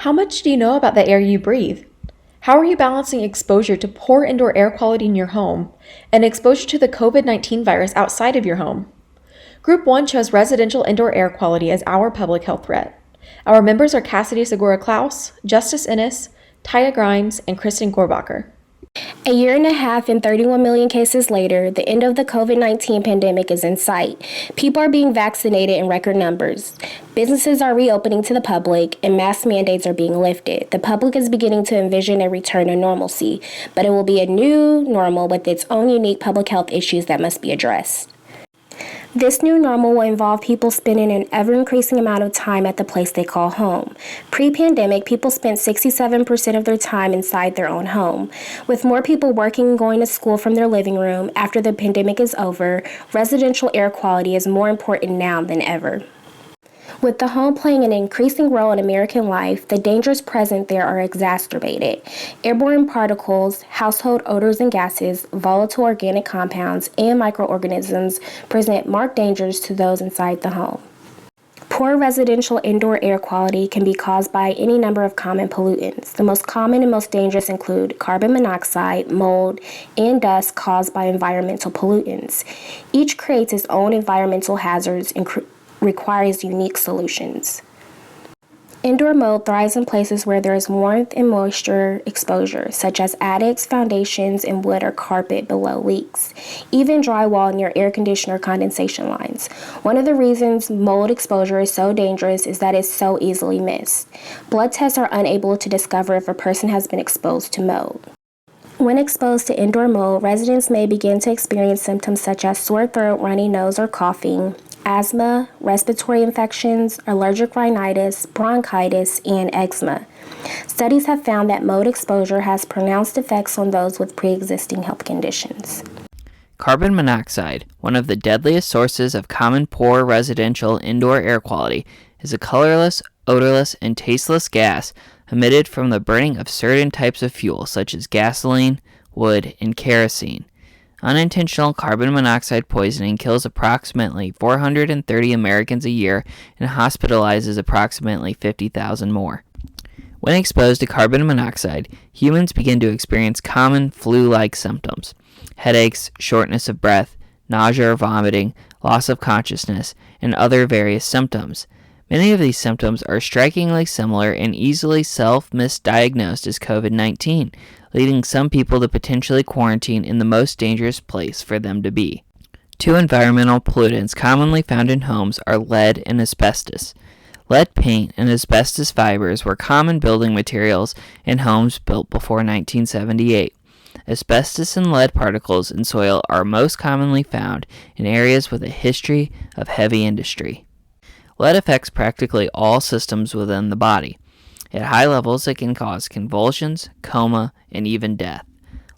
How much do you know about the air you breathe? How are you balancing exposure to poor indoor air quality in your home and exposure to the COVID-19 virus outside of your home? Group 1 chose residential indoor air quality as our public health threat. Our members are Cassidy Segura-Klaus, Justice Innes, Taya Grimes, and Kristen Gorbacher. A year and a half and 31 million cases later, the end of the COVID-19 pandemic is in sight. People are being vaccinated in record numbers. Businesses are reopening to the public, and mask mandates are being lifted. The public is beginning to envision a return to normalcy, but it will be a new normal with its own unique public health issues that must be addressed. This new normal will involve people spending an ever-increasing amount of time at the place they call home. Pre-pandemic, people spent 67% of their time inside their own home. With more people working and going to school from their living room after the pandemic is over, residential air quality is more important now than ever. With the home playing an increasing role in American life, the dangers present there are exacerbated. Airborne particles, household odors and gases, volatile organic compounds, and microorganisms present marked dangers to those inside the home. Poor residential indoor air quality can be caused by any number of common pollutants. The most common and most dangerous include carbon monoxide, mold, and dust caused by environmental pollutants. Each creates its own environmental hazards and requires unique solutions. Indoor mold thrives in places where there is warmth and moisture exposure, such as attics, foundations, and wood or carpet below leaks, even drywall near air conditioner condensation lines. One of the reasons mold exposure is so dangerous is that it's so easily missed. Blood tests are unable to discover if a person has been exposed to mold. When exposed to indoor mold, residents may begin to experience symptoms such as sore throat, runny nose, or coughing, asthma, respiratory infections, allergic rhinitis, bronchitis, and eczema. Studies have found that mold exposure has pronounced effects on those with pre-existing health conditions. Carbon monoxide, one of the deadliest sources of common poor residential indoor air quality, is a colorless, odorless, and tasteless gas emitted from the burning of certain types of fuel such as gasoline, wood, and kerosene. Unintentional carbon monoxide poisoning kills approximately 430 Americans a year and hospitalizes approximately 50,000 more. When exposed to carbon monoxide, humans begin to experience common flu-like symptoms: headaches, shortness of breath, nausea or vomiting, loss of consciousness, and other various symptoms. Many of these symptoms are strikingly similar and easily self-misdiagnosed as COVID-19, leading some people to potentially quarantine in the most dangerous place for them to be. Two environmental pollutants commonly found in homes are lead and asbestos. Lead paint and asbestos fibers were common building materials in homes built before 1978. Asbestos and lead particles in soil are most commonly found in areas with a history of heavy industry. Lead affects practically all systems within the body. At high levels, it can cause convulsions, coma, and even death.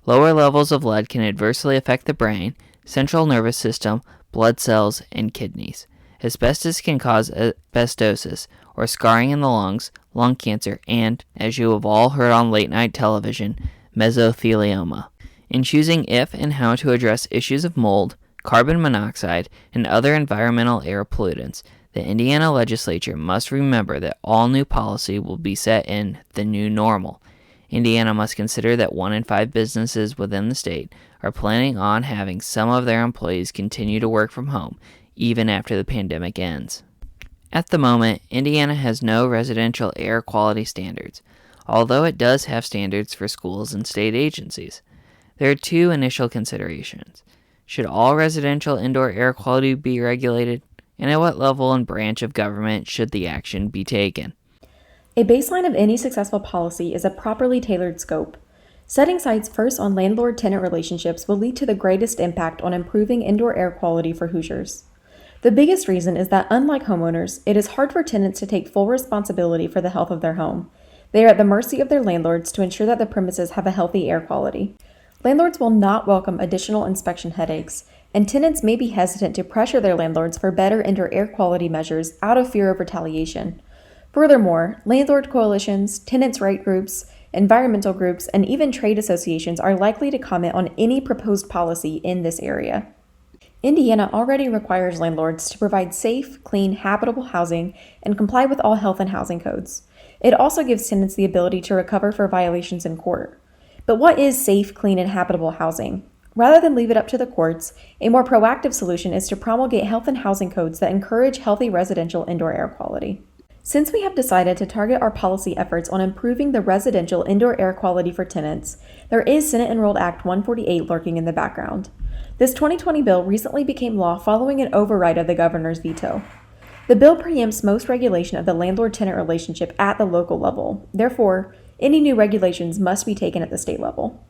Lower levels of lead can adversely affect the brain, central nervous system, blood cells, and kidneys. Asbestos can cause asbestosis, or scarring in the lungs, lung cancer, and, as you have all heard on late-night television, mesothelioma. In choosing if and how to address issues of mold, carbon monoxide, and other environmental air pollutants, the Indiana legislature must remember that all new policy will be set in the new normal. Indiana must consider that 1 in 5 businesses within the state are planning on having some of their employees continue to work from home, even after the pandemic ends. At the moment, Indiana has no residential air quality standards, although it does have standards for schools and state agencies. There are 2 initial considerations. Should all residential indoor air quality be regulated? And at what level and branch of government should the action be taken? A baseline of any successful policy is a properly tailored scope. Setting sights first on landlord-tenant relationships will lead to the greatest impact on improving indoor air quality for Hoosiers. The biggest reason is that, unlike homeowners, it is hard for tenants to take full responsibility for the health of their home. They are at the mercy of their landlords to ensure that the premises have a healthy air quality. Landlords will not welcome additional inspection headaches, and tenants may be hesitant to pressure their landlords for better indoor air quality measures out of fear of retaliation. Furthermore, landlord coalitions, tenants' right groups, environmental groups, and even trade associations are likely to comment on any proposed policy in this area. Indiana already requires landlords to provide safe, clean, habitable housing and comply with all health and housing codes. It also gives tenants the ability to recover for violations in court. But what is safe, clean, and habitable housing? Rather than leave it up to the courts, a more proactive solution is to promulgate health and housing codes that encourage healthy residential indoor air quality. Since we have decided to target our policy efforts on improving the residential indoor air quality for tenants, there is Senate Enrolled Act 148 lurking in the background. This 2020 bill recently became law following an override of the governor's veto. The bill preempts most regulation of the landlord-tenant relationship at the local level. Therefore, any new regulations must be taken at the state level.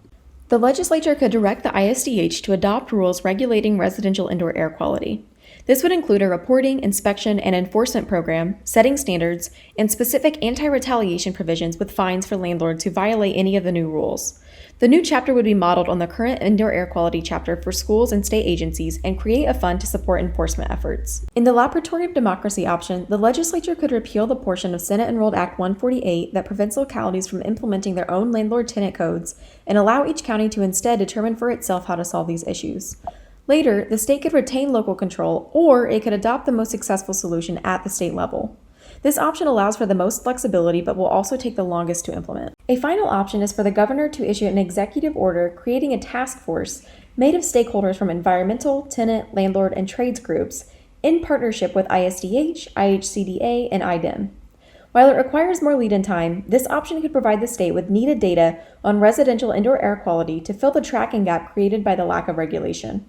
The legislature could direct the ISDH to adopt rules regulating residential indoor air quality. This would include a reporting, inspection, and enforcement program, setting standards, and specific anti-retaliation provisions with fines for landlords who violate any of the new rules. The new chapter would be modeled on the current indoor air quality chapter for schools and state agencies and create a fund to support enforcement efforts. In the laboratory of democracy option, the legislature could repeal the portion of Senate Enrolled Act 148 that prevents localities from implementing their own landlord-tenant codes and allow each county to instead determine for itself how to solve these issues. Later, the state could retain local control, or it could adopt the most successful solution at the state level. This option allows for the most flexibility but will also take the longest to implement. A final option is for the governor to issue an executive order creating a task force made of stakeholders from environmental, tenant, landlord, and trades groups in partnership with ISDH, IHCDA, and IDEM. While it requires more lead-in time, this option could provide the state with needed data on residential indoor air quality to fill the tracking gap created by the lack of regulation.